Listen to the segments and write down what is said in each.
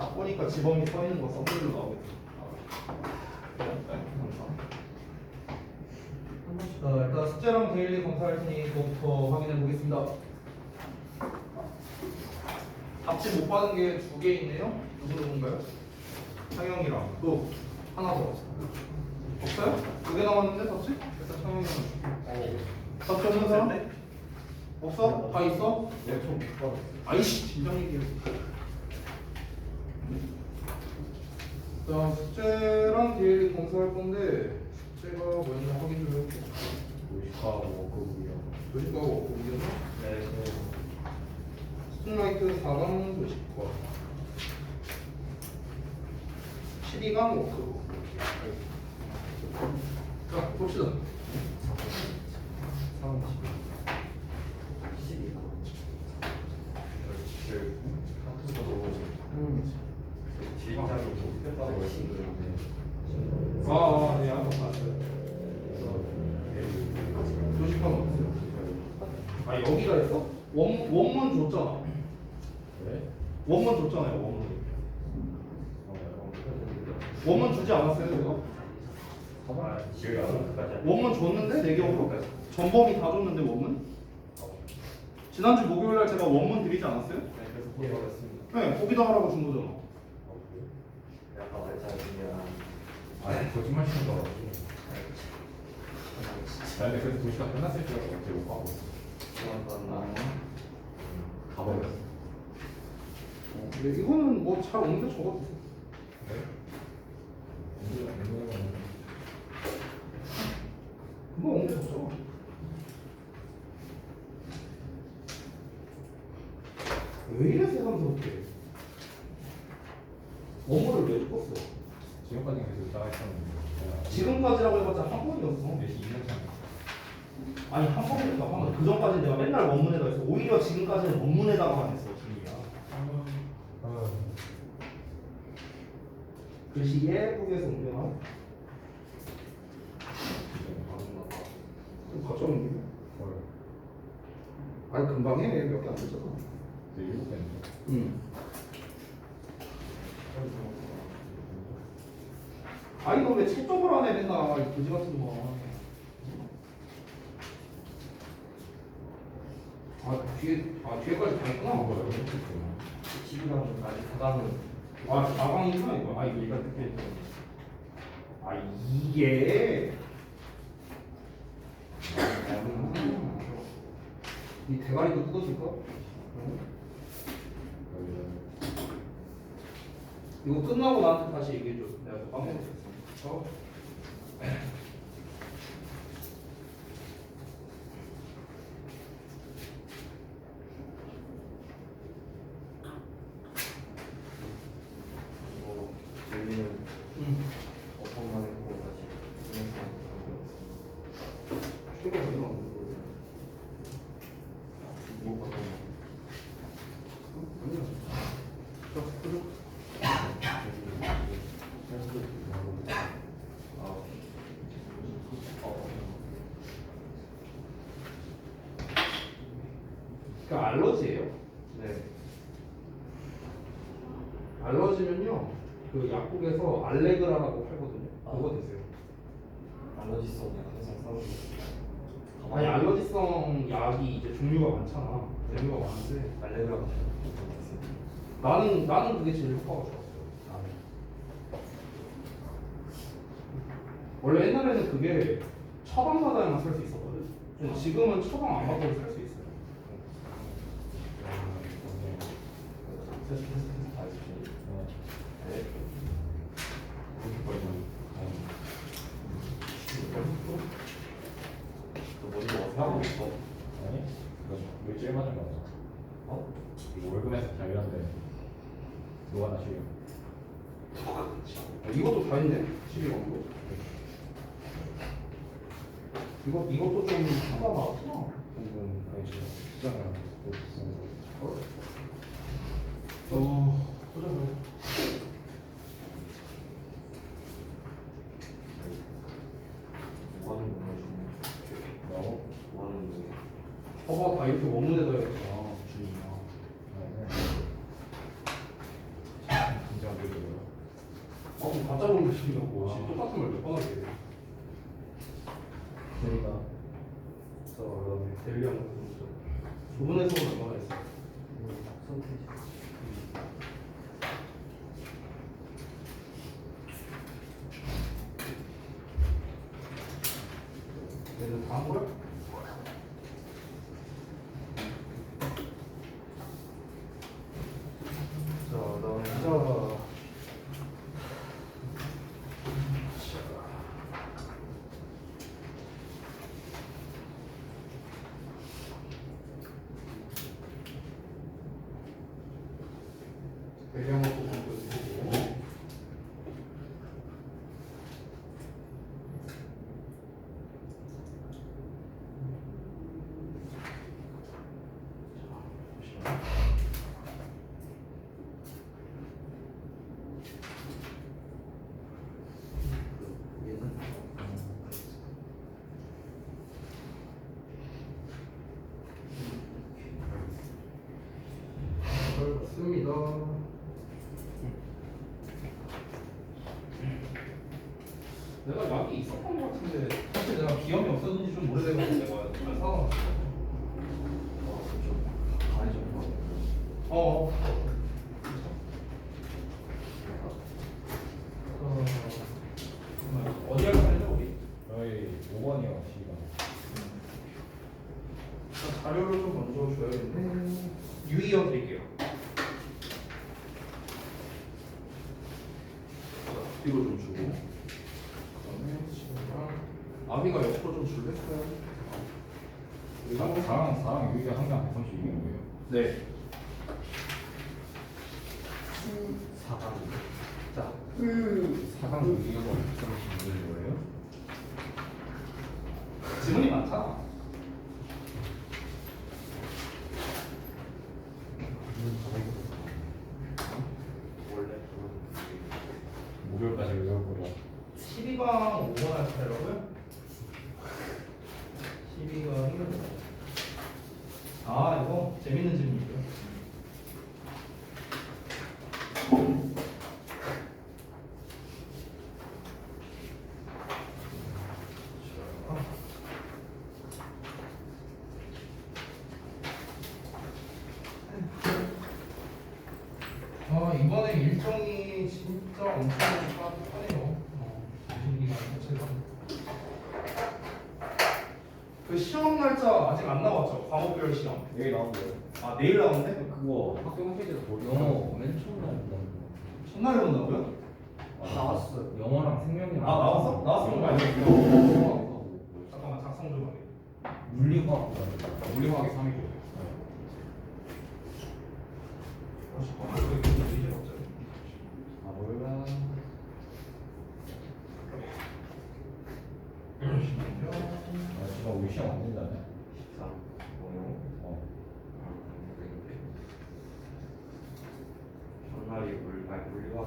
딱 보니까 지범이 서 있는 거 서술로 나오겠다. 일단 숙제랑 데일리 검사할 테니 그거부터 확인해 보겠습니다. 답지 못 받은 게 두 개 있네요. 누군가요? 창영이랑 또 하나 더 없어요? 두 개 남았는데 답지? 일단 창영이랑 답지 없는 사람? 없어? 다 있어? 네, 좀 못 아이씨 진정 얘기해. 자 숙제랑 데일리 검사할 건데 숙제가 뭐였나 확인 좀 해볼게. 무식하고 워크북이요. 조직과 워크북이었나? 네, 스팀라이트 4강 조직과 12강 워크북. 자 봅시다. 3, 12. 지휘자로 못했다고 했는데. 네 한번 봤어요. 조직과 어땠어요? 아 여기가 있어? 원문 줬잖아. 네? 원문 줬잖아요. 원문 주지 않았어요 제가? 기억이 안 나까지. 원문 줬는데 내 기억으로 전범이 다 줬는데 원문? 지난주 목요일날 제가 원문 드리지 않았어요? 네, 그래서 보내버렸습니다. 네 거기다 하라고 준 거잖아. 약간 말잘 중요한. 아, 거짓말 치는 거 같아. 나 근데 그래서 2시간 끝났을 줄 알고 어떻게 못 가고 있어. 가버렸어. 근데 이거는 뭐 잘 옮겨 적어도 돼. 네? 금방 옮겨 적죠. 왜 이래 새삼스럽게? 원문을 왜 줬어? 지금까지 계속 나가 있었는데. 지금까지라고 해봤자 한 번이었어. 2년 차. 아니 한 번이니까 한 번. 그 전까지는 내가 맨날 원문에다 했어. 오히려 지금까지는 원문에다가만 했어. 준이야. 글씨 예쁘게 해서 옮겨놔. 좀 가져오는 게? 아니 금방 해. 몇 개 안 됐잖아. 네, 7개. 응. 아 이거 왜 채점을 안 해 맨날 이 그지 같은 거. 뒤에까지 다 했구나. 12강까지 4강은. 4강이구나 이거. 이거 이거 특히 좀. 이게 이 대가리도 뜯어줄까? 이거 끝나고 나한테 다시 얘기해줘. 내가 또 까먹었어. 여기는 응. 어떤 만에 보고 다시 최고 얼마 안 돼. 못 봤던 아니야. 자, 그죠? 그 알러지예요. 네. 알러지면요. 그 약국에서 알레그라라고 팔거든요. 그거 드세요. 알러지성 약 항상 싸우고 아니 알러지성 약이 이제 종류가 많잖아. 종류가 많은데 알레그라가 나는 그게 제일 효과가 좋았어요. 원래 옛날에는 그게 처방 받아야만 살 수 있었거든. 근데 지금은 처방 안 받아도 살 수 있어요. 하고 있어? 아니? 이거 일주일 맞은 거 같아. 이거 월급에서 다 이런데 너 하나 쉬어. 이것도 다 있네. 12광고. 이것도 좀 하다 나왔구나. 방금 아니 시장이랑 보자. 봐봐 다 이렇게 원문에다 했잖아. 준이야. 그리고요. 뭐 가짜 공부식이라고 똑같은 걸 몇 번 하게 돼. 저희가 자, 그다음에 대비한 공부. 조분의 수는 얼마나 있어? 선택. 얘는 다 한 거야? 자, 그다음에 배경 갖고 공부해주고. 얘는 잘 봤습니다. 내가 약이 있었던 것 같은데 사실 내가 기억이 없었는 지 좀 오래돼가지고 내가 잘 사와놨어. 좀 간이 좀 봐. 어. 어디 할까 했죠 우리? 저희 5번이요, C가. 자료를 좀 먼저 줘야겠네. 유의어 드릴게요. 자, 뒤로 좀 주고. 그다음에 지금랑 아비가 옆으로 좀 줄래? 그리고 4랑 유희가 항상 132개인 거예요. 네. 4강. 자, 4강 유희가 132개인 거예요? 지문이 많잖아. 원래 목요일까지 외워보려. 12강 5번 할 차례라고요? 12강이 이거 재밌는 질문이고요. 이번에 일정이 진짜 엄청 빠듯하네요. 기간 자체가. 그 시험 날짜 아직 안 나왔죠? 과목별 시험. 여기 나온 거예요. 내일 나오는데? 그거 학교 홈페이지에서 보여. 영어 맨 처음 나온다. 첫날에 본다고요? 다 왔어요. 영어랑 생명이랑. 나왔어? 나왔으면 영어. 말이야. 잠깐만 작성 좀 하게. 물리화학. 물리화학이 3위고. 왜 이렇게 이제 갑자기? 몰라. 잠시만요. 지금 우리 시험 안 된다네. 14. 어. 전날이 물리화학이랑 무슨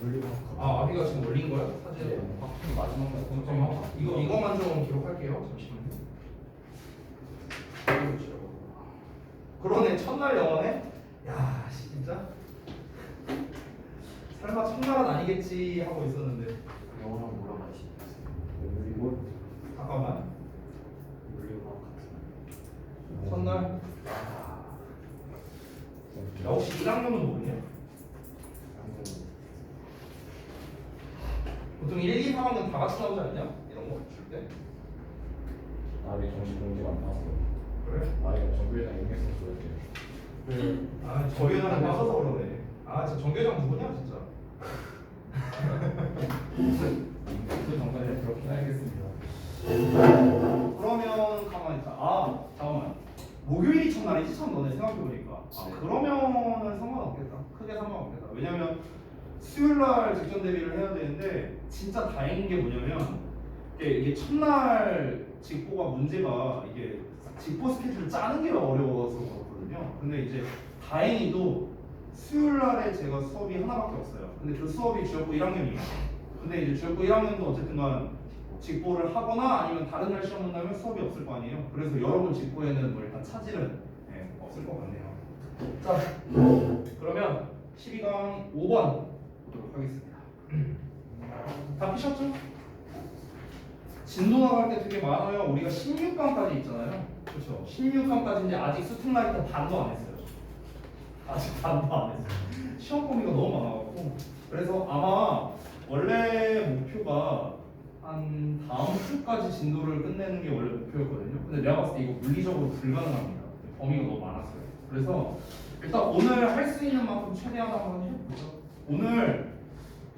물리화학. 아비가 지금 올린 거야? 사진을? 학생 마지막 날 잠깐만. 이거만 좀 기록할게요. 잠시만요. 그러네. 첫날 영어네. 야, 진짜. 설마 첫날은 아니겠지 하고 있었는데. 영어랑 뭐랑 같이 물리고. 잠깐만. 물리화학 같은. 첫날. 야, 혹시 1학년은 모르냐? 보통 1, 2, 3학년 다 같이 나오지 않냐? 이런 거 줄 때. 아직 정식 공지가 안 나왔어. 그래? 이거 정규회장 임했어 줘야지. 정교장 나서서 그러네. 진짜 정교장 누구냐 진짜. 그 정도는 그렇게 해야겠습니다. 그러면 가만히 있다. 잠깐만. 목요일이 첫날이지 참 너네 생각해보니까. 그러면은 상관없겠다. 크게 상관없겠다. 왜냐면 수요일날 직전 대비를 해야 되는데 진짜 다행인 게 뭐냐면 이게 첫날 직보가 문제가 이게 직보 스케줄을 짜는 게 어려워서 그렇거든요. 근데 이제 다행히도 수요일날에 제가 수업이 하나밖에 없어요. 근데 그 수업이 주역고 1학년이에요. 근데 이제 주역고 1학년도 어쨌든간 직보를 하거나 아니면 다른 날 시험 본다면 수업이 없을 거 아니에요. 그래서 여러분 직보에는 뭐 일단 차질은 없을 것 같네요. 자, 그러면 12강 5번 보도록 하겠습니다. 다 피셨죠? 진도 나갈 때 되게 많아요. 우리가 16강까지 있잖아요. 그렇죠? 16강까지인데 아직 수특라이터 반도 안 했어요. 아직 반도 안 했어요. 시험 범위가 너무 많아갖고. 그래서 아마 원래 목표가 한 다음 주까지 진도를 끝내는 게 원래 목표였거든요. 근데 내가 봤을 때 이거 물리적으로 불가능합니다. 범위가 너무 많았어요. 그래서 일단 오늘 할 수 있는 만큼 최대한 한번 해보죠. 오늘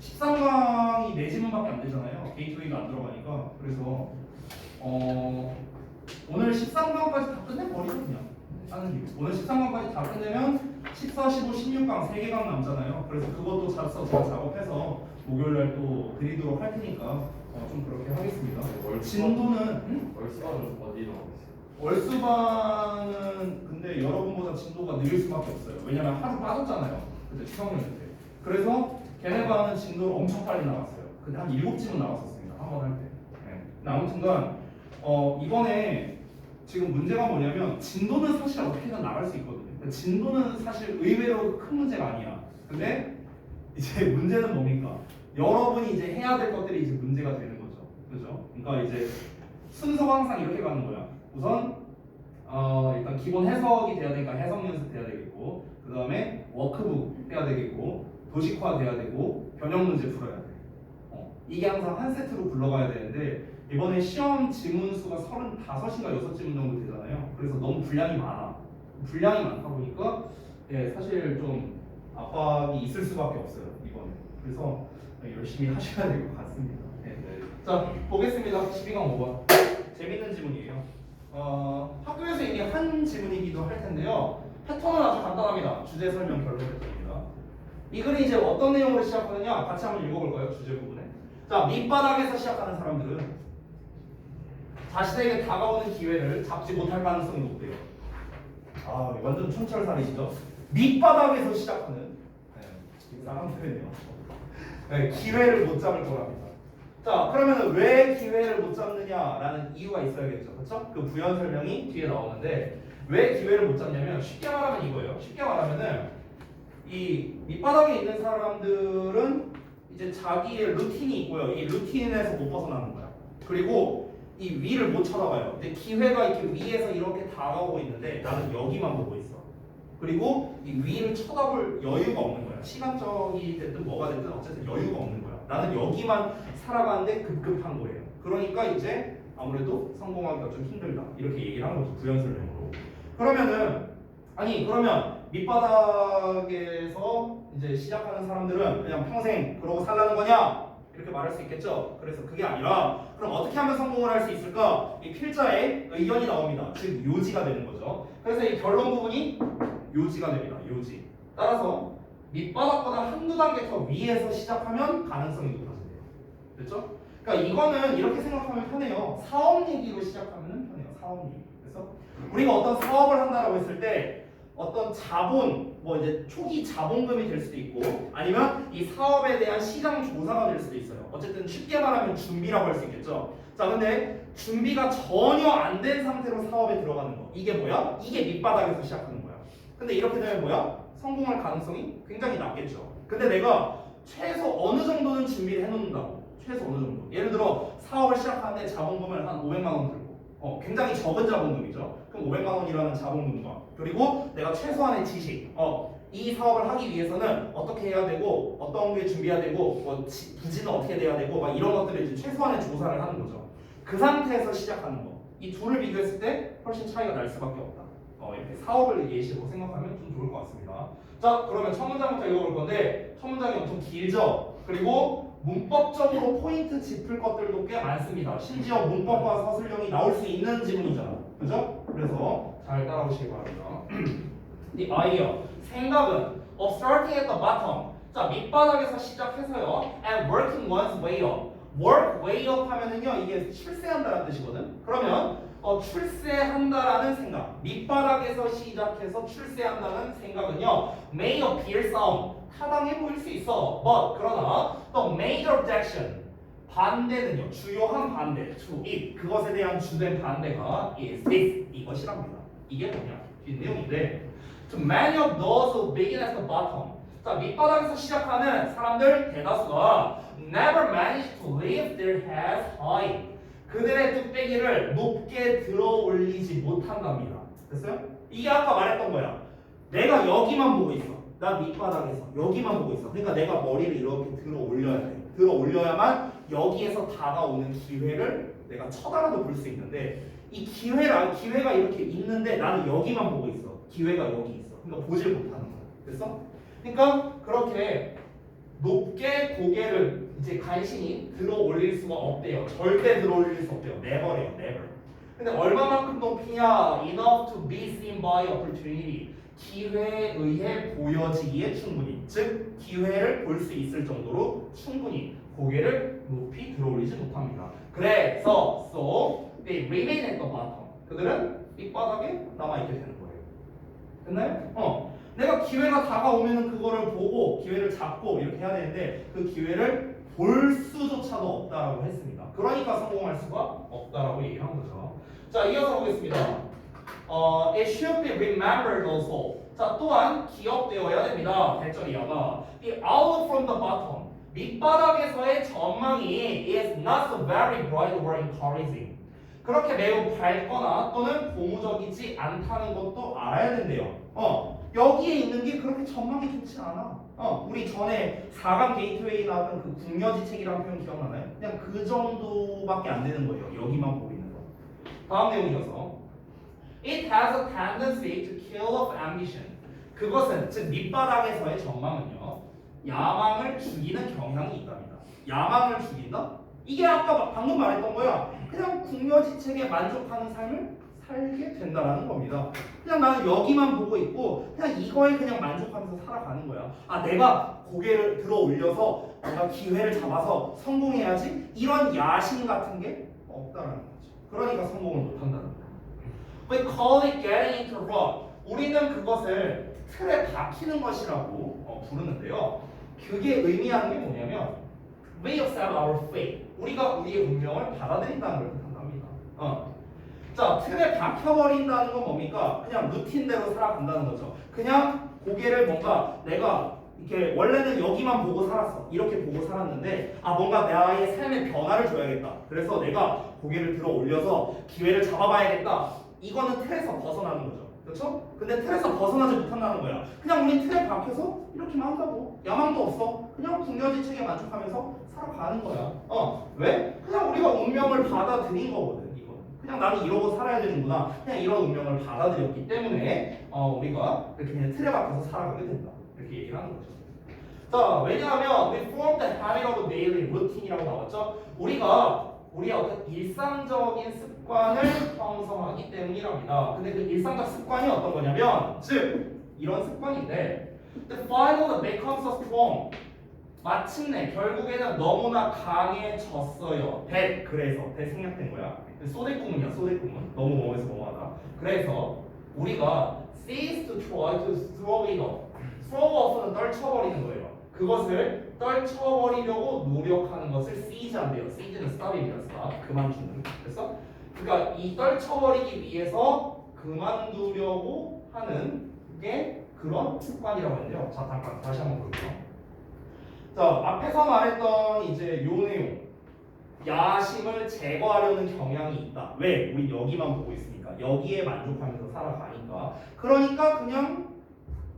13강이 4지문밖에 안 되잖아요. 게이트웨이가 안 들어가니까. 그래서 오늘 13강까지 다 끝내버리죠 그냥. 하는 이유. 오늘 13강까지 다 끝내면 14, 15, 16강 3개강 남잖아요. 그래서 그것도 제가 작업해서 목요일날 또 드리도록 할 테니까 좀 그렇게 하겠습니다. 진도는 월수학은 어디로 가고 있어요? 월수반은 근데 여러분보다 진도가 느릴 수밖에 없어요. 왜냐면 하루 빠졌잖아요. 그때 수학여행 때. 그래서 걔네가 하는 진도를 엄청 빨리 나갔어요. 근데 한 7집은 나왔었습니다. 한 번 할 때. 네. 근데 아무튼간 이번에 지금 문제가 뭐냐면 진도는 사실 어떻게든 나갈 수 있거든요. 그러니까 진도는 사실 의외로 큰 문제가 아니야. 근데 이제 문제는 뭡니까? 여러분이 이제 해야 될 것들이 이제 문제가 되는 거죠. 그죠? 그러니까 이제 순서가 항상 이렇게 가는 거야. 우선 일단 기본 해석이 돼야 되니까 해석 연습해야 되겠고, 그 다음에 워크북 해야 되겠고, 도식화 돼야 되고, 변형 문제 풀어야 돼. 이게 항상 한 세트로 굴러가야 되는데 이번에 시험 지문 수가 35인가 6지문 정도 되잖아요. 그래서 너무 분량이 많아. 분량이 많다 보니까 사실 좀 압박이 있을 수밖에 없어요 이번에. 그래서 열심히 하셔야 될 것 같습니다. 네. 자 보겠습니다. 12강 5번 재밌는 지문이에요. 학교에서 이미 한 지문이기도 할 텐데요. 패턴은 아주 간단합니다. 주제 설명 결론 패턴입니다. 이 글이 이제 어떤 내용으로 시작하느냐 같이 한번 읽어볼까요? 주제 부분에. 자 밑바닥에서 시작하는 사람들은 자신에게 다가오는 기회를 잡지 못할 가능성이 높대요. 완전 촌철살인이죠. 밑바닥에서 시작하는 사람 표현이에요. 기회를 못 잡을 거랍니다. 자, 그러면 왜 기회를 못 잡느냐라는 이유가 있어야겠죠. 그렇죠? 그 부연 설명이 뒤에 나오는데 왜 기회를 못 잡냐면 쉽게 말하면 이거예요. 쉽게 말하면은 이 밑바닥에 있는 사람들은 이제 자기의 루틴이 있고요. 이 루틴에서 못 벗어나는 거야. 그리고 이 위를 못 쳐다봐요. 근데 기회가 이렇게 위에서 이렇게 다가오고 있는데 나는 여기만 보고 있어. 그리고 이 위를 쳐다볼 여유가 없는 거야. 시간적이 됐든 뭐가 됐든 어쨌든 여유가 없는 거야. 나는 여기만 살아가는데 급급한 거예요. 그러니까 이제 아무래도 성공하기가 좀 힘들다. 이렇게 얘기를 하는 거죠. 부연 설명으로. 그러면 밑바닥에서 이제 시작하는 사람들은 그냥 평생 그러고 살라는 거냐? 이렇게 말할 수 있겠죠. 그래서 그게 아니라 그럼 어떻게 하면 성공을 할 수 있을까? 이 필자에 의견이 나옵니다. 즉 요지가 되는 거죠. 그래서 이 결론 부분이 요지가 됩니다. 요지. 따라서 밑바닥보다 한두 단계 더 위에서 시작하면 가능성이 높아진대요. 됐죠? 그러니까 이거는 이렇게 생각하면 편해요. 사업 얘기로 시작하면 편해요. 사업 얘기. 그래서 우리가 어떤 사업을 한다라고 했을 때 어떤 자본, 뭐 이제 초기 자본금이 될 수도 있고 아니면 이 사업에 대한 시장 조사가 될 수도 있어요. 어쨌든 쉽게 말하면 준비라고 할 수 있겠죠. 자, 근데 준비가 전혀 안 된 상태로 사업에 들어가는 거. 이게 뭐야? 이게 밑바닥에서 시작하는 거야. 근데 이렇게 되면 뭐야? 성공할 가능성이 굉장히 낮겠죠. 근데 내가 최소 어느 정도는 준비를 해놓는다고. 최소 어느 정도. 예를 들어 사업을 시작하는데 자본금을 한 500만 원 들고 굉장히 적은 자본금이죠. 그럼 500만 원이라는 자본금과 그리고 내가 최소한의 지식 이 사업을 하기 위해서는 어떻게 해야 되고 어떤 게 준비해야 되고 뭐 부지는 어떻게 돼야 되고 막 이런 것들을 이제 최소한의 조사를 하는 거죠. 그 상태에서 시작하는 거. 이 둘을 비교했을 때 훨씬 차이가 날 수밖에 없다. 이렇게 사업을 예시로 생각하면 좀 좋을 것 같습니다. 자, 그러면 첫 문장부터 읽어볼 건데 첫 문장이 엄청 길죠. 그리고 문법적으로 포인트 짚을 것들도 꽤 많습니다. 심지어 문법과 서술형이 나올 수 있는 지문이잖아. 그죠? 그래서 잘 따라오시기 바랍니다. The idea, 생각은 of starting at the bottom. 자, 밑바닥에서 시작해서요. And working one's way up. work way up 하면은요. 이게 출세한다는 뜻이거든. 그러면 출세한다라는 생각. 밑바닥에서 시작해서 출세한다는 생각은요. may appear some. 타당해 보일 수 있어. But 그러나 the major objection. 반대는요. 주요한 반대. to it. 그것에 대한 주된 반대가 is this. 이것이랍니다. 이게 뭐냐? 이 내용인데 to many of those who begin at the bottom. 자, 밑바닥에서 시작하는 사람들 대다수가 never manage to lift their heads high. 그들의 뚝배기를 높게 들어 올리지 못한답니다. 됐어요? 이게 아까 말했던 거야. 내가 여기만 보고 있어. 나 밑바닥에서 여기만 보고 있어. 그러니까 내가 머리를 이렇게 들어 올려야 돼. 들어 올려야만 여기에서 다가오는 기회를 내가 쳐다라도 볼 수 있는데 이 기회가 이렇게 있는데 나는 여기만 보고 있어. 기회가 여기 있어. 그러니까 보질 못하는 거야. 됐어? 그러니까 그렇게 높게 고개를 이제 간신히 들어 올릴 수가 없대요. 절대 들어 올릴 수 없대요. never래요. never. 근데 얼마만큼 높이냐? enough to be seen by opportunity. 기회에 의해 보여지기에 충분히. 즉 기회를 볼 수 있을 정도로 충분히 고개를 높이 들어 올리지 못합니다. 그래서 so they remain at the bottom. 그들은 밑바닥에 남아있게 되는 거예요. 됐나요? 내가 기회가 다가오면은 그거를 보고 기회를 잡고 이렇게 해야 되는데 그 기회를 볼 수조차도 없다라고 했습니다. 그러니까 성공할 수가 없다라고 얘기한 거죠. 자, 이어서 보겠습니다. It should be remembered also. 자, 또한 기억되어야 됩니다. 대절 이하가 The outlook from the bottom. 밑바닥에서의 전망이 is not so very bright or encouraging. 그렇게 매우 밝거나 또는 고무적이지 않다는 것도 알아야 된대요. 여기에 있는 게 그렇게 전망이 좋지 않아. 우리 전에 4강 게이트웨이 나왔던 그 궁여지책이라는 표현 기억나나요? 그냥 그 정도밖에 안 되는 거예요. 여기만 보고 있는 거. 다음 내용이어서 It has a tendency to kill off ambition. 그것은 즉 밑바닥에서의 전망은요. 야망을 죽이는 경향이 있답니다. 야망을 죽인다? 이게 아까 방금 말했던 거야. 그냥 궁여지책에 만족하는 삶을 살게 된다라는 겁니다. 그냥 나는 여기만 보고 있고 그냥 이거에 그냥 만족하면서 살아가는 거야. 아, 내가 고개를 들어 올려서 내가 기회를 잡아서 성공해야지 이런 야심 같은 게 없다라는 거죠. 그러니까 성공을 못한다는 거야. We call it getting into rut. 우리는 그것을 틀에 박히는 것이라고 부르는데요. 그게 의미하는 게 뭐냐면 We accept our fate. 우리가 우리의 운명을 받아들인다는 걸 뜻한답니다. 자, 틀에 박혀버린다는 건 뭡니까? 그냥 루틴대로 살아간다는 거죠. 그냥 고개를 뭔가 내가 이렇게 원래는 여기만 보고 살았어. 이렇게 보고 살았는데 뭔가 나의 삶에 변화를 줘야겠다. 그래서 내가 고개를 들어 올려서 기회를 잡아봐야겠다. 이거는 틀에서 벗어나는 거죠. 그렇죠? 근데 틀에서 벗어나지 못한다는 거야. 그냥 우리 틀에 박혀서 이렇게만 한다고. 야망도 없어. 그냥 궁여지책에 만족하면서 살아가는 거야. 왜? 그냥 우리가 운명을 받아들인 거거든. 이거. 그냥 나는 이러고 살아야 되는구나. 그냥 이런 운명을 받아들였기 때문에 우리가 이렇게 그냥 틀에 박혀서 살아가게 된다. 이렇게 얘기를 하는 거죠. 자, 왜냐하면 we form the habit of daily routine이라고 나왔죠. 우리의 어떤 일상적인 습관을 형성하기 때문이랍니다. 근데 그 일상적 습관이 어떤 거냐면, 즉 이런 습관인데, the final becomes so strong. 마침내 결국에는 너무나 강해졌어요. 그래서 생략된 거야. 소대꾸문이야. 소대꾸문. 너무 뭐해서 뭐하다. 그래서 우리가 cease to try to throw it off. throw off는 떨쳐버리는 거예요. 그것을 떨쳐버리려고 노력하는 것을 seize한대요. seize는 stop입니다. stop. 그만두는. 그래서 그러니까 이 떨쳐버리기 위해서 그만두려고 하는 게 그런 습관이라고 했는데요. 자, 잠깐 다시 한번 볼게요. 자, 앞에서 말했던 이제 요 내용. 야심을 제거하려는 경향이 있다. 왜? 우리 여기만 보고 있으니까. 여기에 만족하면서 살아가니까. 그러니까 그냥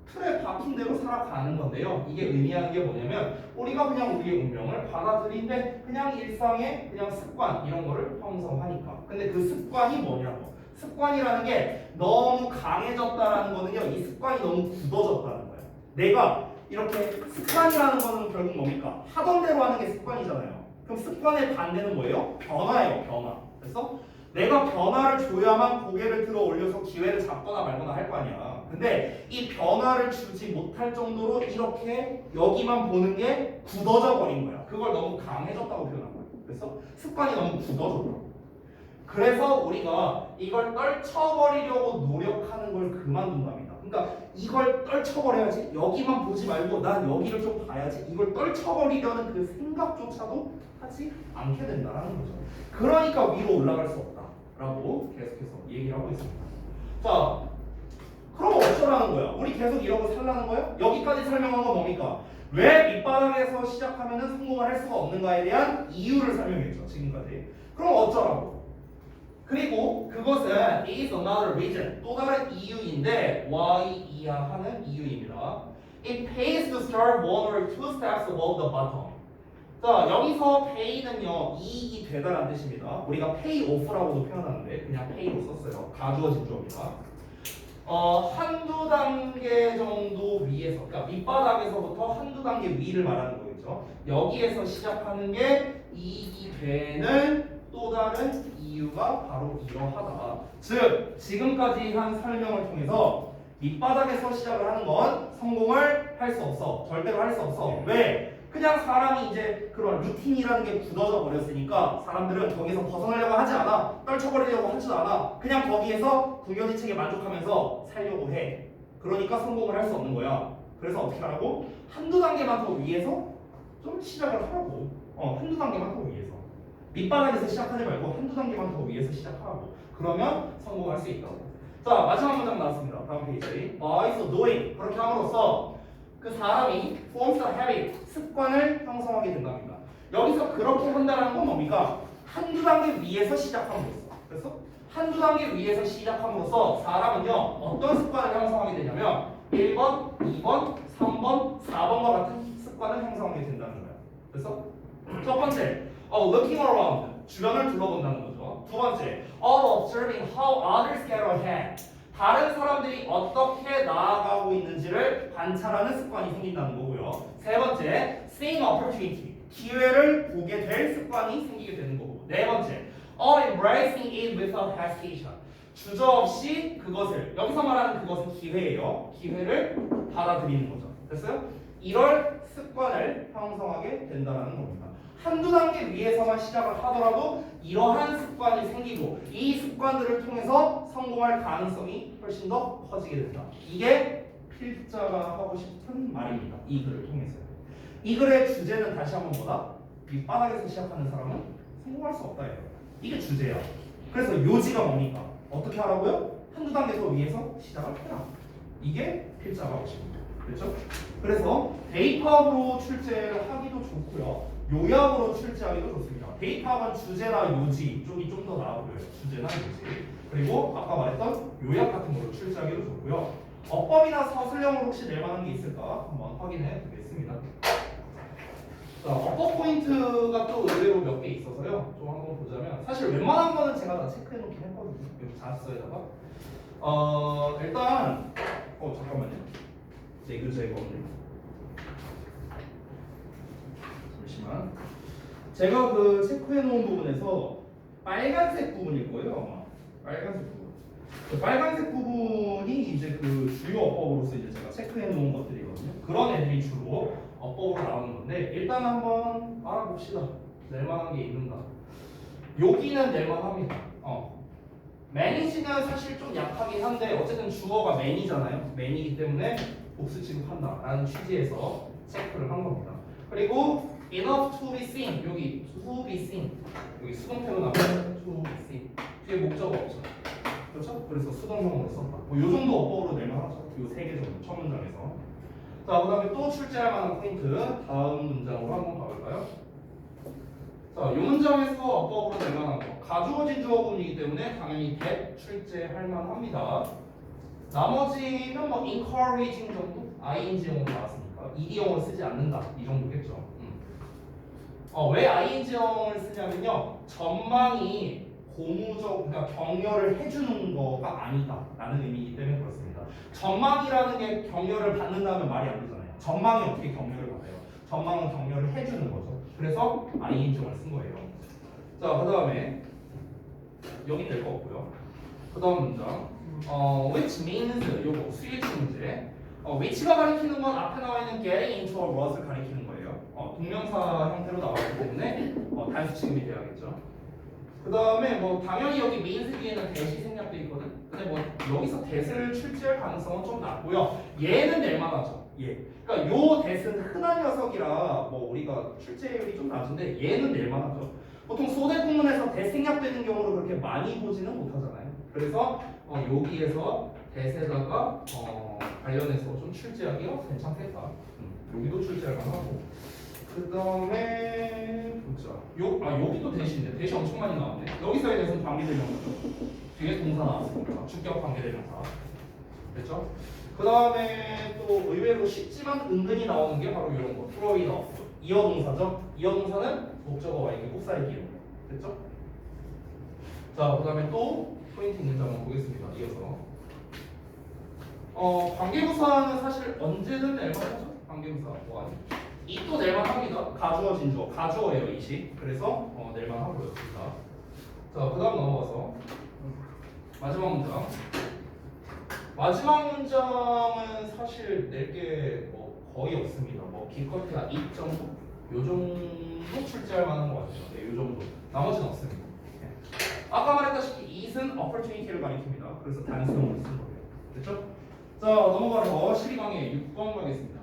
틀에 박힌 대로 살아가는 건데요. 이게 의미하는 게 뭐냐면 우리가 그냥 우리의 운명을 받아들이는데 그냥 일상의 그냥 습관 이런 거를 형성하니까. 근데 그 습관이 뭐냐고. 습관이라는 게 너무 강해졌다라는 거는요. 이 습관이 너무 굳어졌다는 거예요. 내가 이렇게 습관이라는 거는 결국 뭡니까? 하던 대로 하는 게 습관이잖아요. 그럼 습관의 반대는 뭐예요? 변화예요. 변화. 그래서 내가 변화를 줘야만 고개를 들어 올려서 기회를 잡거나 말거나 할 거 아니야. 근데 이 변화를 주지 못할 정도로 이렇게 여기만 보는 게 굳어져 버린 거야. 그걸 너무 강해졌다고 표현한 거야. 그래서 습관이 너무 굳어졌다고. 그래서 우리가 이걸 떨쳐버리려고 노력하는 걸 그만둔답니다. 그러니까 이걸 떨쳐버려야지. 여기만 보지 말고 난 여기를 좀 봐야지. 이걸 떨쳐버리려는 그 생각조차도 하지 않게 된다는 거죠. 그러니까 위로 올라갈 수 없다라고 계속해서 얘기를 하고 있습니다. 자, 그럼 어쩌라는 거야? 우리 계속 이러고 살라는 거야? 여기까지 설명한 건 뭡니까? 왜 밑바닥에서 시작하면은 성공을 할 수가 없는가에 대한 이유를 설명했죠. 지금까지. 그럼 어쩌라고? 그리고 그것은 is another reason. 또 다른 이유인데 why 이하하는 이유입니다. It pays to start one or two steps above the bottom. 자, 여기서 pay는요 이익이 되다라는 뜻입니다. 우리가 pay off라고도 표현하는데 그냥 pay로 썼어요. 가주어진 주어입니다. 한두 단계 정도 위에서, 그러니까 밑바닥에서부터 한두 단계 위를 말하는 거겠죠. 여기에서 시작하는 게 이익이 되는 또 다른 이유가 바로 이러하다. 즉, 지금까지 한 설명을 통해서 밑바닥에서 시작을 하는 건 성공을 할 수 없어. 절대로 할 수 없어. 왜? 그냥 사람이 이제 그런 루틴이라는 게 굳어져 버렸으니까 사람들은 거기서 벗어나려고 하지 않아. 떨쳐버리려고 하지도 않아. 그냥 거기에서 궁여지책에 만족하면서 살려고 해. 그러니까 성공을 할 수 없는 거야. 그래서 어떻게 하라고? 한두 단계만 더 위에서 좀 시작을 하라고. 한두 단계만 더 위에서. 밑바닥에서 시작하지 말고 한두 단계만 더 위에서 시작하라고. 그러면 성공할 수 있다고. 자, 마지막 문장 나왔습니다. 다음 페이지. By so doing. 그렇게 함으로써 그 사람이 forms a habit, 습관을 형성하게 된답니다. 여기서 그렇게 한다는 건 뭡니까? 한두 단계 위에서 시작함으로써. 그래서 한두 단계 위에서 시작함으로써 사람은요 어떤 습관을 형성하게 되냐면 1번, 2번, 3번, 4번과 같은 습관을 형성하게 된다는 거예요. 그래서 첫 번째, looking around, 주변을 둘러본다는 거죠. 두 번째, observing how others get ahead. 다른 사람들이 어떻게 나아가고 있는지를 관찰하는 습관이 생긴다는 거고요. 세 번째, seeing opportunity, 기회를 보게 될 습관이 생기게 되는 거고. 네 번째, embracing it without hesitation, 주저없이 그것을, 여기서 말하는 그것은 기회예요. 기회를 받아들이는 거죠. 됐어요? 이럴 습관을 형성하게 된다는 겁니다. 한두 단계 위에서만 시작을 하더라도 이러한 습관이 생기고 이 습관들을 통해서 성공할 가능성이 훨씬 더 커지게 된다. 이게 필자가 하고 싶은 말입니다. 이 글을 통해서. 이 글의 주제는 다시 한번 뭐다? 밑바닥에서 시작하는 사람은 성공할 수 없다. 이게 주제야. 그래서 요지가 뭡니까? 어떻게 하라고요? 한두 단계 더 위에서 시작을 해라. 이게 필자가 하고 싶은 거예요. 그렇죠? 그래서 대입학으로 출제를 하기도 좋고요. 요약으로 출제하기도 좋습니다. 대입학은 주제나 요지 쪽이 좀 더 나아 보여요. 주제나 요지. 그리고 아까 말했던 요약 같은 걸로 출제하기도 좋고요. 어법이나 서술형으로 혹시 낼 만한 게 있을까 한번 확인해 보겠습니다. 자, 어법 포인트가 또 의외로 몇 개 있어서요. 좀 한번 보자면 사실 웬만한 거는 제가 다 체크해 놓긴 했거든요. 여기 자소에다가 일단 잠깐만요. 제그 제거를 잠시만. 제가 그 체크해 놓은 부분에서 빨간색 부분일 거예요. 아마 빨간색 부분. 그 빨간색 부분이 이제 그 주요 어법으로서 이제 제가 체크해 놓은 것들이거든요. 그런 애들이 주로 어법으로 나오는 건데 일단 한번 알아봅시다. 낼만한 게 있는가? 여기는 낼만합니다. manage는 사실 좀 약하긴 한데 어쨌든 주어가 man이잖아요. man이기 때문에 복수 취급한다라는 취지에서 체크를 한 겁니다. 그리고 enough to be seen, 여기 to be seen, 여기 수동태로 나오는 to be seen 뒤에 목적어 없죠. 그렇죠? 그래서 수동형으로 썼다. 뭐 요 정도 어법으로 낼만 하죠. 요 세 개 정도 첫 문장에서. 자, 그다음에 또 출제할 만한 포인트 다음 문장으로 한번 가볼까요? 자, 요 문장에서 어법으로 낼 만한 거 가주어진 주어분이기 때문에 당연히 that 출제할 만합니다. 나머지는 뭐 encouraging 정도, ing형으로 나왔으니까 ed형으로 쓰지 않는다 이 정도겠죠. 왜 ing형을 쓰냐면요, 전망이 고무적, 그러니까 격려를 해주는 거가 아니다라는 의미이기 때문에 그렇습니다. 전망이라는 게 격려를 받는다면 말이 안 되잖아요. 전망이 어떻게 격려를 받아요? 전망은 격려를 해주는 거죠. 그래서 ing형을 쓴 거예요. 자, 그 다음에 여기 될 거 없고요. 그 다음 문장. which means 요거 스위치 문제. which가 가리키는 건 앞에 나와 있는 getting into a what을 가리키는 거예요. 동명사 형태로 나왔기 때문에 단수 취급이 돼야겠죠. 그 다음에 뭐 당연히 여기 means 뒤에는 that이 생략돼 있거든. 근데 뭐 여기서 that을 출제할 가능성은 좀 낮고요. 얘는 낼만하죠. 얘. 그러니까 요 that은 흔한 녀석이라 뭐 우리가 출제율이 좀 낮은데 얘는 낼만하죠. 보통 소대 공문에서 that 생략되는 경우를 그렇게 많이 보지는 못하잖아요. 그래서 여기에서 대세다가 관련해서 좀 출제하기가 괜찮겠다. 여기도 출제할 만하고. 그 다음에 보자. 여기도 대신인데 대시 엄청 많이 나왔네. 여기서에 대해서는 관계대명사죠. 뒤에 동사 나왔으니까 주격 관계대명사. 됐죠? 그 다음에 또 의외로 쉽지만 은근히 나오는 게 바로 이런 거. 프로이드 어프. 이어동사죠. 이어동사는 목적어와 이게 곱사의 기록. 됐죠? 자, 그 다음에 또 포인트 있는지 한번 보겠습니다. 이어서. 관계부사는 사실 언제든 낼만하죠. 관계부사 뭐 아니. 이또 낼만합니다. 가주어 진주어. 가주어예요 이시. 그래서 낼만하고요. 자, 그 다음 넘어가서 마지막 문장. 마지막 문장은 사실 낼 게 뭐 거의 없습니다. 뭐 기껏해야 2.5 요 정도 출제할 만한 것 같아요. 네, 요 정도. 나머지는 없습니다. 네. 아까 말했다시피 it은 opportunity를 가리킵니다. 그래서 단수형을 쓴 거예요. 됐죠? 자, 넘어가서 12강에 6번 가겠습니다.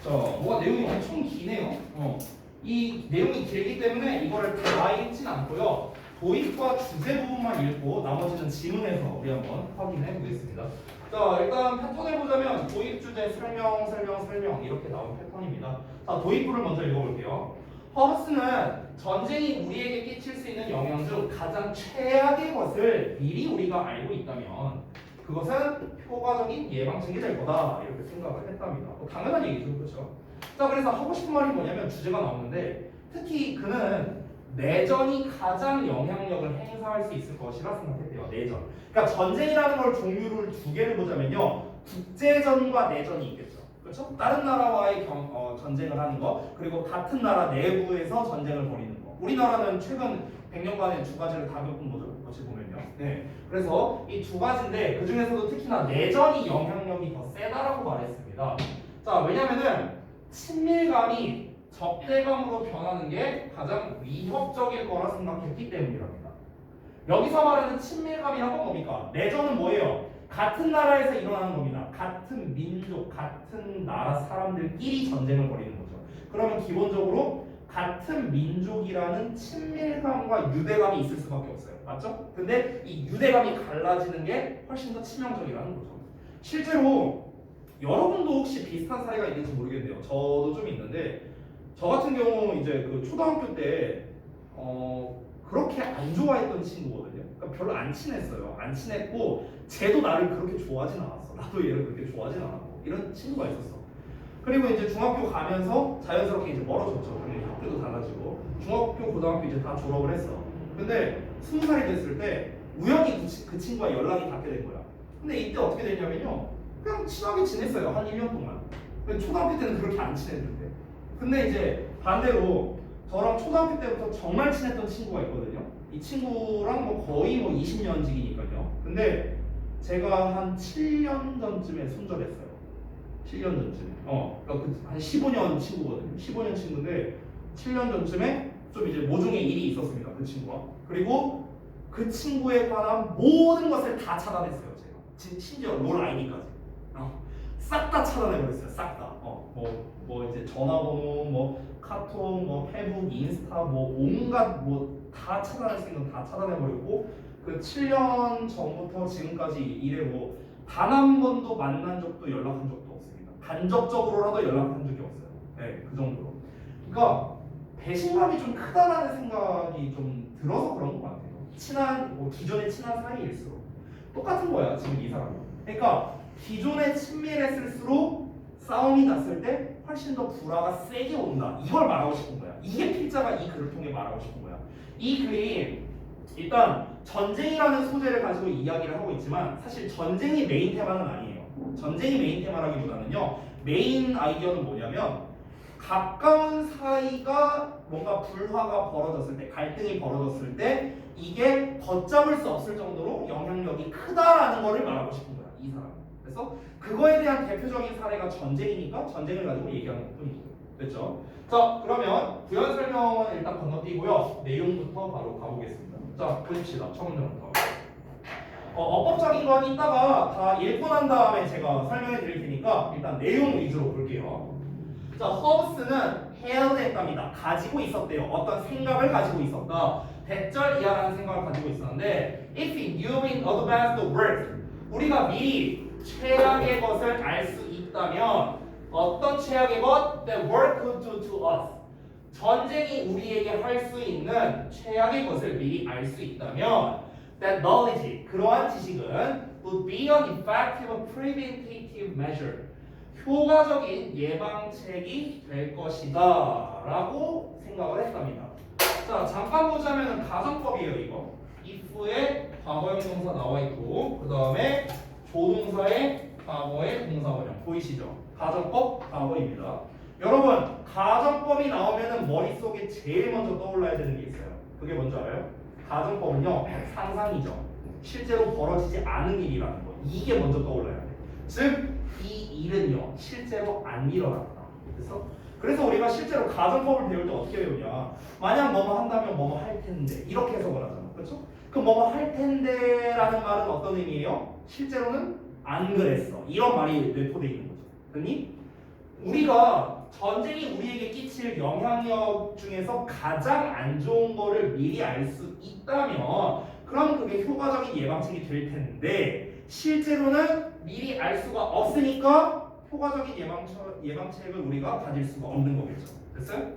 자, 뭐가 내용이 엄청 기네요. 이 내용이 길기 때문에 이거를 다 읽진 않고요. 도입과 주제 부분만 읽고 나머지는 지문에서 우리 한번 확인해 보겠습니다. 자, 일단 패턴을 보자면 도입, 주제, 설명, 설명, 설명 이렇게 나온 패턴입니다. 자, 도입부를 먼저 읽어볼게요. 허브스는 전쟁이 우리에게 끼칠 수 있는 영향 중 가장 최악의 것을 미리 우리가 알고 있다면 그것은 효과적인 예방책이 될 거다 이렇게 생각을 했답니다. 당연한 얘기죠, 그렇죠? 자, 그래서 하고 싶은 말이 뭐냐면 주제가 나오는데 특히 그는 내전이 가장 영향력을 행사할 수 있을 것이라 생각했대요. 내전. 그러니까 전쟁이라는 걸 종류를 두 개를 보자면요, 국제전과 내전이 있겠죠. 그렇죠? 다른 나라와의 전쟁을 하는 거, 그리고 같은 나라 내부에서 전쟁을 벌이는 거. 우리나라는 최근 100년간의 두 가지를 다 겪은 거죠. 어찌 보면요. 네. 그래서 이 두 가지인데 그 중에서도 특히나 내전이 영향력이 더 세다라고 말했습니다. 자, 왜냐면은 친밀감이 적대감으로 변하는 게 가장 위협적일 거라 생각했기 때문이랍니다. 여기서 말하는 친밀감이란 건 뭡니까? 내전은 뭐예요? 같은 나라에서 일어나는 겁니다. 같은 민족, 같은 나라 사람들끼리 전쟁을 벌이는 거죠. 그러면 기본적으로 같은 민족이라는 친밀감과 유대감이 있을 수밖에 없어요. 맞죠? 근데 이 유대감이 갈라지는 게 훨씬 더 치명적이라는 거죠. 실제로 여러분도 혹시 비슷한 사례가 있는지 모르겠네요. 저도 좀 있는데 저 같은 경우 이제 그 초등학교 때 그렇게 안 좋아했던 친구거든요. 그러니까 별로 안 친했어요. 안 친했고 쟤도 나를 그렇게 좋아하진 않았어. 나도 얘를 그렇게 좋아하진 않았고 이런 친구가 있었어. 그리고 이제 중학교 가면서 자연스럽게 이제 멀어졌죠. 당연히 학교도 달라지고 중학교, 고등학교 이제 다 졸업을 했어. 근데 20살이 됐을 때 우연히 그 친구와 연락이 닿게 된 거야. 근데 이때 어떻게 됐냐면요, 그냥 친하게 지냈어요. 한 1년 동안. 근데 초등학교 때는 그렇게 안 친했는데. 근데 이제 반대로 저랑 초등학교 때부터 정말 친했던 친구가 있거든요. 이 친구랑 뭐 거의 뭐 20년 지기니까요. 근데 제가 한 7년 전쯤에 손절했어요. 7년 전쯤에. 그러니까 한 15년 친구거든요. 15년 친구인데 7년 전쯤에 좀 이제 모종의 일이 있었습니다. 그 친구와. 그리고 그 친구에 관한 모든 것을 다 차단했어요. 제가. 심지어 롤 아이디까지. 싹 다 차단해버렸어요. 싹 다. 뭐 이제 전화번호, 뭐 카톡, 뭐 페북, 인스타, 뭐 온갖 뭐 다 차단할 수 있는 거 다 차단해버렸고 그 7년 전부터 지금까지 이래 뭐 단 한 번도 만난 적도 연락한 적도 없습니다. 간접적으로라도 연락한 적이 없어요. 네, 그 정도로. 그러니까 배신감이 좀 크다라는 생각이 좀 들어서 그런 것 같아요. 친한 뭐 기존에 친한 사이일수록 똑같은 거야 지금 이 사람이. 그러니까 기존에 친밀했을수록 싸움이 났을 때 훨씬 더 불화가 세게 온다. 이걸 말하고 싶은 거야. 이게 필자가 이 글을 통해 말하고 싶은 거야. 이 글이 일단 전쟁이라는 소재를 가지고 이야기를 하고 있지만 사실 전쟁이 메인 테마는 아니에요. 전쟁이 메인 테마라기보다는요, 메인 아이디어는 뭐냐면 가까운 사이가 뭔가 불화가 벌어졌을 때, 갈등이 벌어졌을 때 이게 걷잡을 수 없을 정도로 영향력이 크다라는 거를 말하고 싶은 거야, 이 사람은. 그래서 그거에 대한 대표적인 사례가 전쟁이니까 전쟁을 가지고 얘기하는 것뿐이죠. 됐죠? 자, 그러면 부연 설명은 일단 건너뛰고요. 내용부터 바로 가보겠습니다. 자, 보십시다. 첫 문제부터. 어법적인 건 이따가 다 읽고 난 다음에 제가 설명해 드릴 테니까 일단 내용 위주로 볼게요. 자, 허브스는 held 했답니다. 가지고 있었대요. 어떤 생각을 가지고 있었다. 대절이야라는 생각을 가지고 있었는데 if you knew in advance the worst 우리가 미리 최악의 것을 알 수 있다면 어떤 최악의 것? That war could do to us 전쟁이 우리에게 할 수 있는 최악의 것을 미리 알 수 있다면 that knowledge 그러한 지식은 would be an effective preventative measure 효과적인 예방책이 될 것이다 라고 생각을 했답니다. 자 잠깐 보자면 가정법이에요 이거. if의 과거형 동사 나와 있고 그 다음에 조동사의 과거의 동사원형 보이시죠? 가정법 과거입니다. 여러분 가정법이 나오면 머릿속에 제일 먼저 떠올라야 되는 게 있어요. 그게 뭔지 알아요? 가정법은요 상상이죠. 실제로 벌어지지 않은 일이라는 거 이게 먼저 떠올라야 돼. 즉 이 일은요 실제로 안 일어났다. 그래서 우리가 실제로 가정법을 배울 때 어떻게 배우냐? 만약 뭐뭐 한다면 뭐뭐 할 텐데 이렇게 해석을 하잖아, 그렇죠? 그 뭐뭐 할 텐데라는 말은 어떤 의미예요? 실제로는 안 그랬어. 이런 말이 내포돼 있는 거죠. 그니 우리가 전쟁이 우리에게 끼칠 영향력 중에서 가장 안 좋은 거를 미리 알 수 있다면 그럼 그게 효과적인 예방책이 될 텐데 실제로는 미리 알 수가 없으니까 효과적인 예방책을 우리가 가질 수가 없는 거겠죠. 됐어요?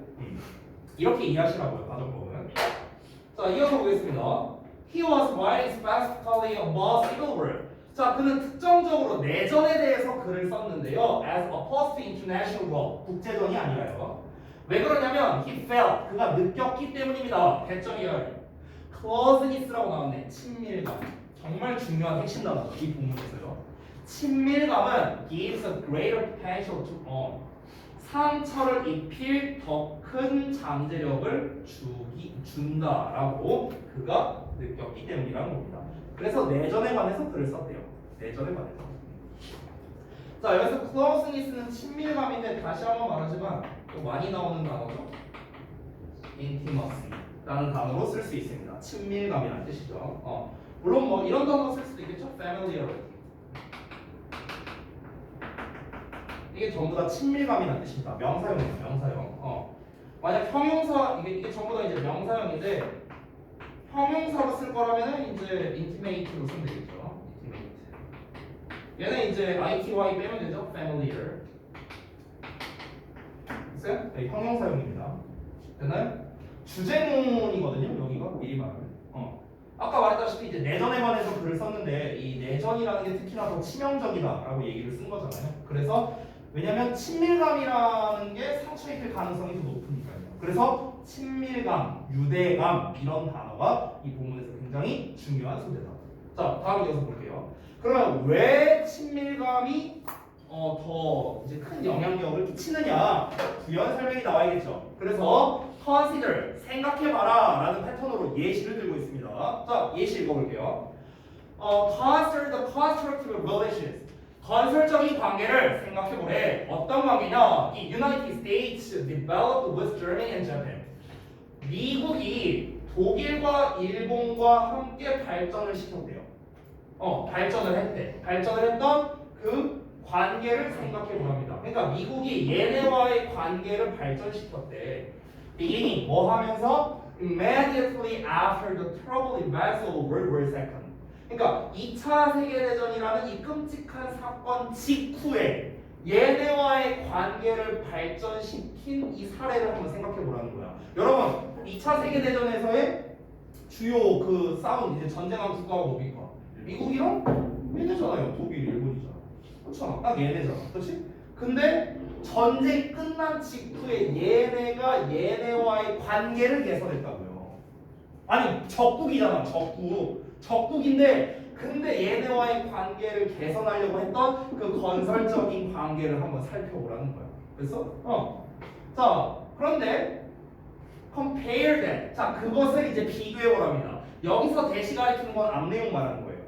이렇게 이해하시라고요, 가정법은. 자, 이어서 보겠습니다. He was writing specifically about civil war. 자, 그는 특정적으로 내전에 대해서 글을 썼는데요. As opposed to international war. 국제전이 아니라요. 왜 그러냐면 he felt. 그가 느꼈기 때문입니다. 배점이요. closeness라고 나왔네. 친밀감. 정말 중요한 핵심 단어. 이 본문에서요. 친밀감은 gives a greater potential to own. 상처를 입힐 더 큰 잠재력을 준다라고 그가 느꼈기 때문이라는 겁니다. 그래서 내전에 관해서 글을 썼대요. 내전에 관해서. 자 여기서 closeness는 친밀감인데 다시 한번 말하지만 또 많이 나오는 단어죠. intimacy라는 단어로 쓸 수 있습니다. 친밀감이라는 뜻이죠. 물론 뭐 이런 단어 쓸 수도 있겠죠. familiarity. 이게 전부 다 친밀감이라는 뜻입니다. 명사형이에요. 명사형. 만약 형용사 이게 전부 다 이제 명사형인데 형용사로 쓸 거라면은 이제 intimate로 쓰면 되겠죠. intimate. 얘는 이제 ity 빼면 되죠. familiar. 됐어요? 네, 형용사형입니다. 됐나요? 주제문이거든요. 여기가 미리 말하면. 아까 말했다시피 이제 내전에 관해서 글을 썼는데 이 내전이라는 게 특히나 더 치명적이다라고 얘기를 쓴 거잖아요. 그래서 왜냐면 친밀감이라는 게 상처 입힐 가능성이 더 높으니까요. 그래서 친밀감, 유대감 이런 단어가 이 본문에서 굉장히 중요한 소재다. 자, 다음 이어서 볼게요. 그러면 왜 친밀감이 더 이제 큰 영향력을 끼치느냐? 부연 설명이 나와야겠죠. 그래서 consider 생각해봐라라는 패턴으로 예시를 들고 있습니다. 자, 예시 읽어볼게요. consider the constructive relations. 건설적인 관계를 생각해보래. 어떤 관계냐? 이 United States developed with Germany and Japan. 미국이 독일과 일본과 함께 발전을 시켰대요. 발전을 했대. 발전을 했던 그 관계를 생각해보랍니다. 그러니까 미국이 얘네와의 관계를 발전시켰대. beginning 뭐 하면서? immediately after the troubled events of World War II. 그러니까 2차 세계대전이라는 이 끔찍한 사건 직후에 얘네와의 관계를 발전시킨 이 사례를 한번 생각해 보라는 거야. 여러분, 2차 세계대전에서의 주요 그 싸운 이제 전쟁한 국가가 뭡니까? 미국이랑 얘네잖아요. 독일, 일본이잖아. 그렇잖아. 딱 얘네잖아. 그렇지? 근데 전쟁 끝난 직후에 얘네가 얘네와의 관계를 개선했다고요. 아니, 적국이잖아. 적국인데 근데 얘네와의 관계를 개선하려고 했던 그 건설적인 관계를 한번 살펴보라는 거야. 그래서 자 그런데 compare that. 자 그것을 이제 비교해 보랍니다. 여기서 대시 가리키는 건 앞 내용 말하는 거예요.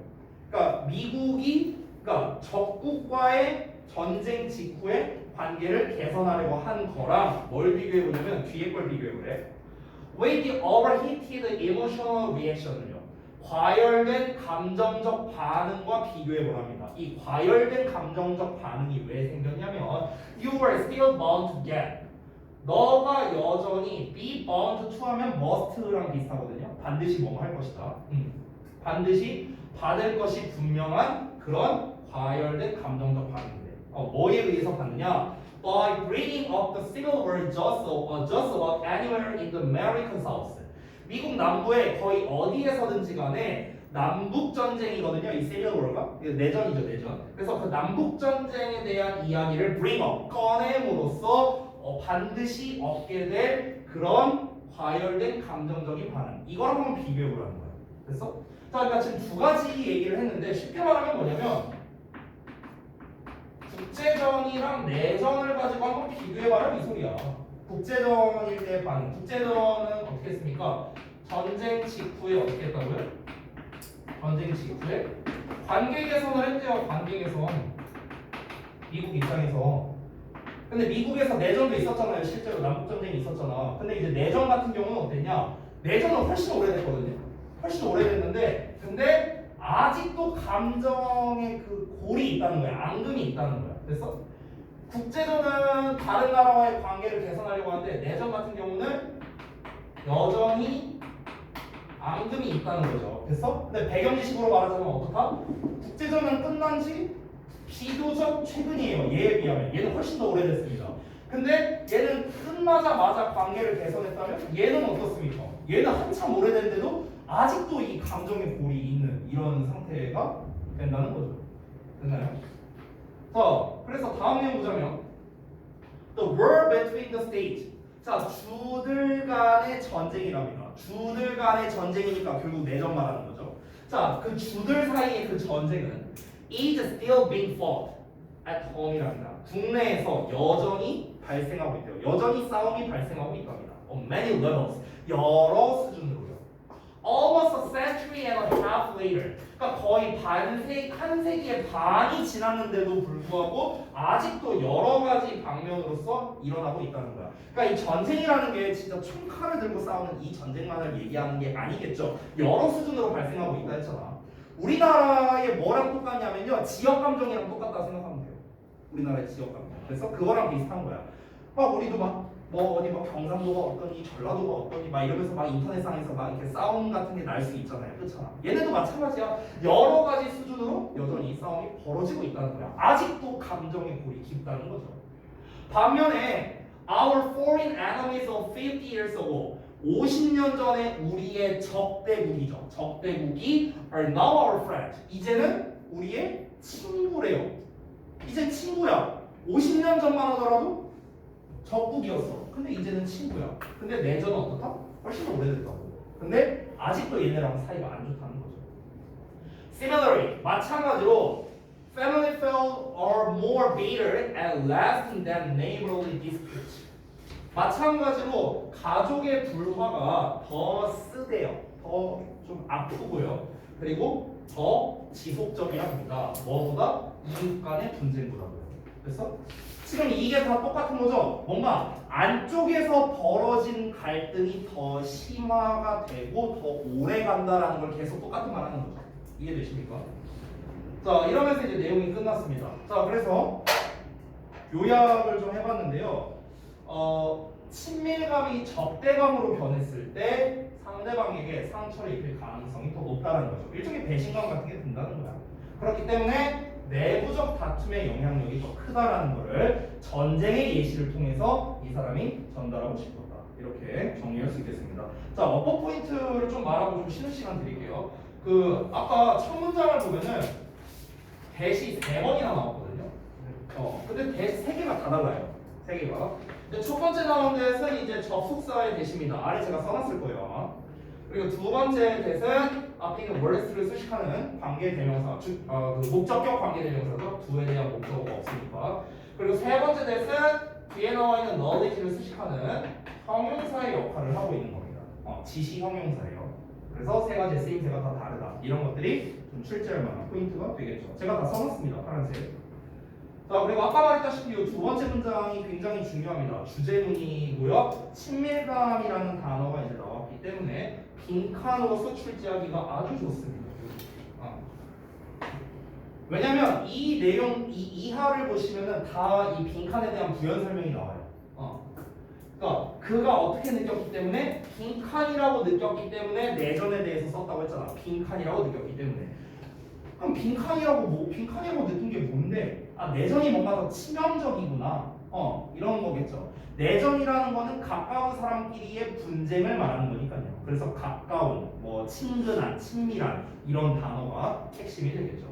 그러니까 미국이 그러니까 적국과의 전쟁 직후에 관계를 개선하려고 한 거랑 뭘 비교해 보냐면 뒤에 걸 비교해 보래. With the overheated emotional reaction을요. 과열된 감정적 반응과 비교해 보랍니다. 이 과열된 감정적 반응이 왜 생겼냐면 you were still bound to get 너가 여전히 be bound to 하면 must랑 비슷하거든요. 반드시 뭐 할 것이다. 반드시 받을 것이 분명한 그런 과열된 감정적 반응인데 뭐에 의해서 받느냐? By bringing up the single word just about anywhere in the American South. 미국 남부에 거의 어디에서든지 간에 남북 전쟁이거든요. 이 시밀 워가 내전이죠, 내전. 그래서 그 남북 전쟁에 대한 이야기를 bring up 꺼냄으로써 반드시 얻게 될 그런 과열된 감정적인 반응. 이거랑 한번 비교해 보라는 거예요. 됐어? 자, 그러니까 지금 두 가지 얘기를 했는데 쉽게 말하면 뭐냐면 국제전이랑 내전을 가지고 한번 비교해봐라 이 소리야. 국제전일 때 반응. 국제전은 어떻게 했습니까? 전쟁 직후에 어떻게 했다고요? 전쟁 직후에 관계 개선을 했대요. 관계 개선. 미국 입장에서. 근데 미국에서 내전도 있었잖아요. 실제로 남북 전쟁이 있었잖아. 근데 이제 내전 같은 경우는 어땠냐? 내전은 훨씬 오래됐거든요. 훨씬 오래됐는데, 근데 아직도 감정의 그 골이 있다는 거야. 앙금이 있다는 거야. 그래서 국제전은 다른 나라와의 관계를 개선하려고 하는데 내전 같은 경우는 여전히 앙금이 있다는 거죠. 됐어? 근데 배경지식으로 말하자면 어떻다? 국제전은 끝난 지 비교적 최근이에요. 얘에 비하면. 얘는 훨씬 더 오래됐습니다. 근데 얘는 끝나자마자 관계를 개선했다면 얘는 어떻습니까? 얘는 한참 오래됐는데도 아직도 이 감정의 골이 있는 이런 상태가 된다는 거죠. 됐나요? 자, 그래서 다음 내용 보자면 The war between the states. 자, 주들 간의 전쟁이랍니다. 주들 간의 전쟁이니까 결국 내전 말하는 거죠. 자, 그 주들 사이의 그 전쟁은 is still being fought at home이랍니다. 국내에서 여전히 발생하고 있대요. 여전히 싸움이 발생하고 있답니다. On many levels. 여러 수준으로요. Almost a century and a half later. 그러니까 거의 한 세기의 반이 지났는데도 불구하고 아직도 여러 가지 방면으로서 일어나고 있다는 거야. 그러니까 이 전쟁이라는 게 진짜 총칼을 들고 싸우는 이 전쟁만을 얘기하는 게 아니겠죠. 여러 수준으로 발생하고 있다 했잖아. 우리나라의 뭐랑 똑같냐면요. 지역 감정이랑 똑같다 생각하면 돼요. 우리나라의 지역 감정. 그래서 그거랑 비슷한 거야. 막 우리도 막 뭐 어디 막 경상도가 어떠니 전라도가 어떠니 막 이러면서 막 인터넷상에서 막 이렇게 싸움 같은 게 날 수 있잖아요. 그렇잖아. 얘네도 마찬가지야. 여러 가지 수준으로 여전히 싸움이 벌어지고 있다는 거야. 아직도 감정의 골이 깊다는 거죠. 반면에 our foreign enemies of 50 years ago 50년 전에 우리의 적대국이죠. 적대국이 are now our friend. 이제는 우리의 친구래요. 이제 친구야. 50년 전만 하더라도 적국이었어. 근데 이제는 친구야. 근데 내전은 어떻다? 훨씬 오래됐다고. 근데 아직도 얘네랑 사이가 안 좋다는 거죠. Similarly, 마찬가지로 family feuds are more bitter and lasting than neighborly disputes. 마찬가지로 가족의 불화가 더 쓰대요. 더 좀 아프고요. 그리고 더 지속적이랍니다. 뭐보다 이웃 간의 분쟁보다고요. 그래서 지금 이게 다 똑같은 거죠. 뭔가 안쪽에서 벌어진 갈등이 더 심화가 되고 더 오래 간다라는 걸 계속 똑같은 말 하는 거죠. 이해되십니까? 자, 이러면서 이제 내용이 끝났습니다. 자, 그래서 요약을 좀 해봤는데요. 친밀감이 적대감으로 변했을 때 상대방에게 상처를 입힐 가능성이 더 높다는 거죠. 일종의 배신감 같은 게 든다는 거야. 그렇기 때문에 내부적 다툼의 영향력이 더 크다라는 거를 전쟁의 예시를 통해서 이 사람이 전달하고 싶었다. 이렇게 정리할 수 있겠습니다. 자, 어법 포인트를 좀 말하고 좀 쉬는 시간 드릴게요. 그 아까 첫 문장을 보면은 대시 3번이나 나왔거든요. 근데 대시 3개가 다 달라요. 3개가. 근데 첫 번째 나온 대는 이제 접속사의 대시입니다. 아래 제가 써놨을 거예요 아마. 그리고 두 번째 대는 앞에 있는 월스를 수식하는 관계대명사, 그 목적격 관계대명사죠. 두에 대한 목적어가 없으니까. 그리고 세 번째 대는 뒤에 나와 있는 knowledge를 수식하는 형용사의 역할을 하고 있는 겁니다. 지시 형용사예요. 그래서 세 가지 쓰임새가 다 다르다. 이런 것들이 좀 출제할 만한 포인트가 되겠죠. 제가 다 써놨습니다. 파란색. 자, 그리고 아까 말했다시피 이 두 번째 문장이 굉장히 중요합니다. 주제문이고요. 친밀감이라는 단어가 이제 나왔기 때문에 빈칸으로서 출제하기가 아주 좋습니다. 왜냐면 이 내용, 이 이하를 보시면은 다 이 빈칸에 대한 부연 설명이 나와요. 그러니까 그가 어떻게 느꼈기 때문에 빈칸이라고 느꼈기 때문에 내전에 대해서 썼다고 했잖아. 빈칸이라고 느꼈기 때문에. 그럼 빈칸이라고 느낀 게 뭔데? 아, 내전이 뭔가 더 치명적이구나. 이런 거겠죠. 내전이라는 거는 가까운 사람끼리의 분쟁을 말하는 거니까요. 그래서 가까운, 뭐 친근한, 친밀한 이런 단어가 핵심이 되겠죠.